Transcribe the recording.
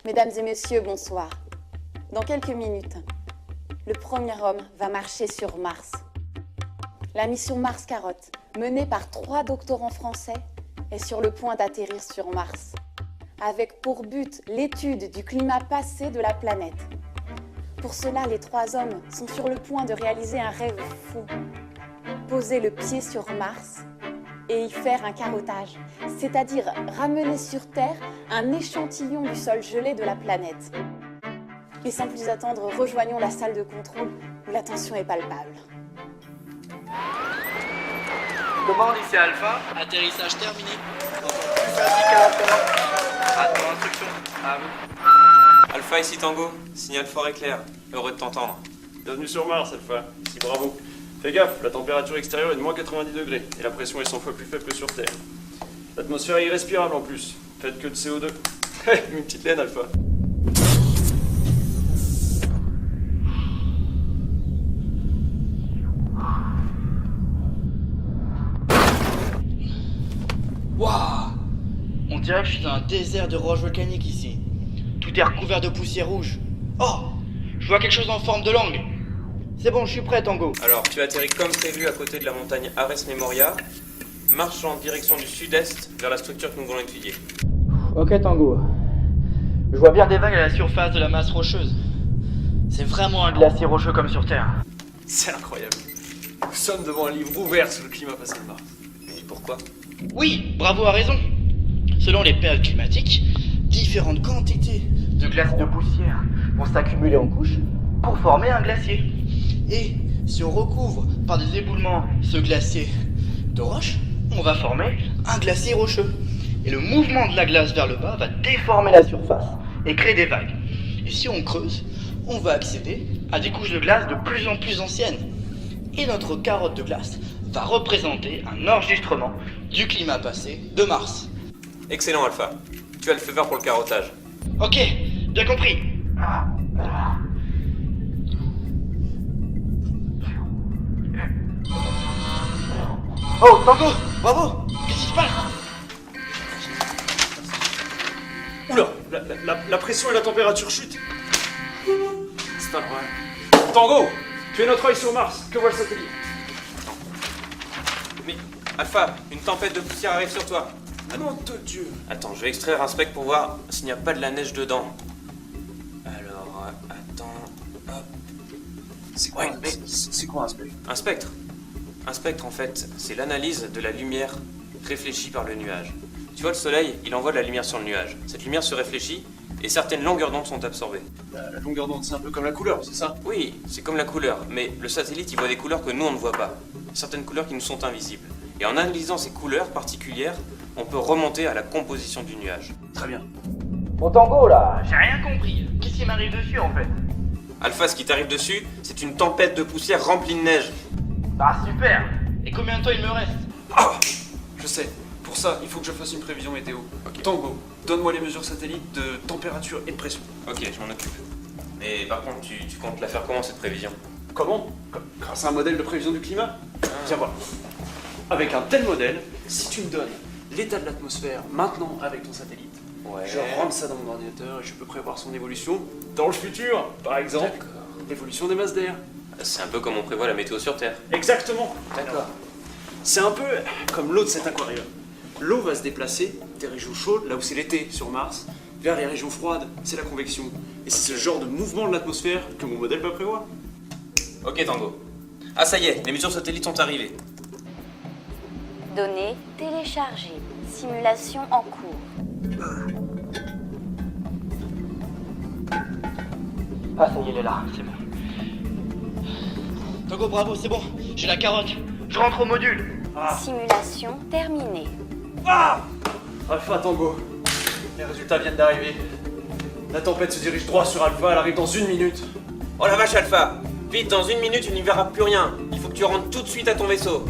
Mesdames et messieurs, bonsoir. Dans quelques minutes, le premier homme va marcher sur Mars. La mission Mars Carotte, menée par 3 doctorants français, est sur le point d'atterrir sur Mars, avec pour but l'étude du climat passé de la planète. Pour cela, les 3 hommes sont sur le point de réaliser un rêve fou. Poser le pied sur Mars et y faire un carottage, c'est-à-dire ramener sur Terre un échantillon du sol gelé de la planète. Et sans plus attendre, rejoignons la salle de contrôle où la tension est palpable. Commande, ici Alpha. Atterrissage terminé. Plus ainsi qu'à l'instant. Attends, instruction. À vous. Alpha, ici Tango. Signal fort et clair. Heureux de t'entendre. Bienvenue sur Mars, Alpha. Ici Bravo. Fais gaffe, la température extérieure est de moins 90 degrés et la pression est 100 fois plus faible que sur Terre. L'atmosphère est irrespirable en plus. Faites que de CO2. Une petite laine, Alpha. Waouh! On dirait que je suis dans un désert de roches volcaniques ici. Tout est recouvert de poussière rouge. Oh! Je vois quelque chose en forme de langue. C'est bon, je suis prêt, Tango. Alors, tu atterris comme prévu à côté de la montagne Ares Memoria. Marche en direction du sud-est vers la structure que nous voulons étudier. Ok, Tango. Je vois bien des vagues à la surface de la masse rocheuse. C'est vraiment un glacier rocheux comme sur Terre. C'est incroyable. Nous sommes devant un livre ouvert sur le climat passé de Mars. Mais pourquoi? Oui, Bravo a raison. Selon les périodes climatiques, différentes quantités de glace et de poussière vont s'accumuler en couches pour former un glacier. Et si on recouvre par des éboulements ce glacier de roche, on va former un glacier rocheux. Et le mouvement de la glace vers le bas va déformer la surface et créer des vagues. Et si on creuse, on va accéder à des couches de glace de plus en plus anciennes. Et notre carotte de glace va représenter un enregistrement du climat passé de Mars. Excellent, Alpha. Tu as le feu vert pour le carottage. Ok, bien compris. Oh, Tango, bravo. Qu'est-ce qui se passe? Oula, la pression et la température chutent. C'est incroyable. Tango, tu es notre œil sur Mars. Que voit le satellite? Mais, Alpha, une tempête de poussière arrive sur toi. Ah non, de Dieu. Attends, je vais extraire un spectre pour voir s'il n'y a pas de la neige dedans. Alors, attends... Hop. C'est quoi, c'est quoi un spectre? Un spectre. Un spectre, en fait, c'est l'analyse de la lumière réfléchie par le nuage. Tu vois, le soleil, il envoie de la lumière sur le nuage. Cette lumière se réfléchit et certaines longueurs d'onde sont absorbées. La longueur d'onde, c'est un peu comme la couleur, c'est ça? Oui, c'est comme la couleur, mais le satellite, il voit des couleurs que nous, on ne voit pas. Certaines couleurs qui nous sont invisibles. Et en analysant ces couleurs particulières, on peut remonter à la composition du nuage. Très bien. Bon, Tango, là, j'ai rien compris. Qu'est-ce qui m'arrive dessus, en fait? Alpha, ce qui t'arrive dessus, c'est une tempête de poussière remplie de neige. Ah, super. Et combien de temps il me reste? Ah, je sais. Pour ça, il faut que je fasse une prévision météo. Tango, donne-moi les mesures satellites de température et de pression. Ok, je m'en occupe. Mais par contre, tu comptes la faire comment, cette prévision? Comment? Grâce à un modèle de prévision du climat. Viens voir. Avec un tel modèle, si tu me donnes l'état de l'atmosphère maintenant avec ton satellite, Ouais. je rentre ça dans mon ordinateur et je peux prévoir son évolution dans le futur. Par exemple, D'accord. l'évolution des masses d'air. C'est un peu comme on prévoit la météo sur Terre. Exactement. D'accord. C'est un peu comme l'eau de cet aquarium. L'eau va se déplacer des régions chaudes, là où c'est l'été sur Mars, vers les régions froides, c'est la convection. Et c'est ce genre de mouvement de l'atmosphère que mon modèle va prévoir. Ok, Tango. Ah, ça y est, les mesures satellites sont arrivées. Données téléchargées. Simulation en cours. Ah, ça y est, elle est là, c'est bon. Tango, bravo, c'est bon. J'ai la carotte. Je rentre au module. Simulation terminée. Ah, Alpha Tango. Les résultats viennent d'arriver. La tempête se dirige droit sur Alpha, elle arrive dans 1 minute. Oh la vache, Alpha! Vite, dans 1 minute, tu n'y verras plus rien. Il faut que tu rentres tout de suite à ton vaisseau.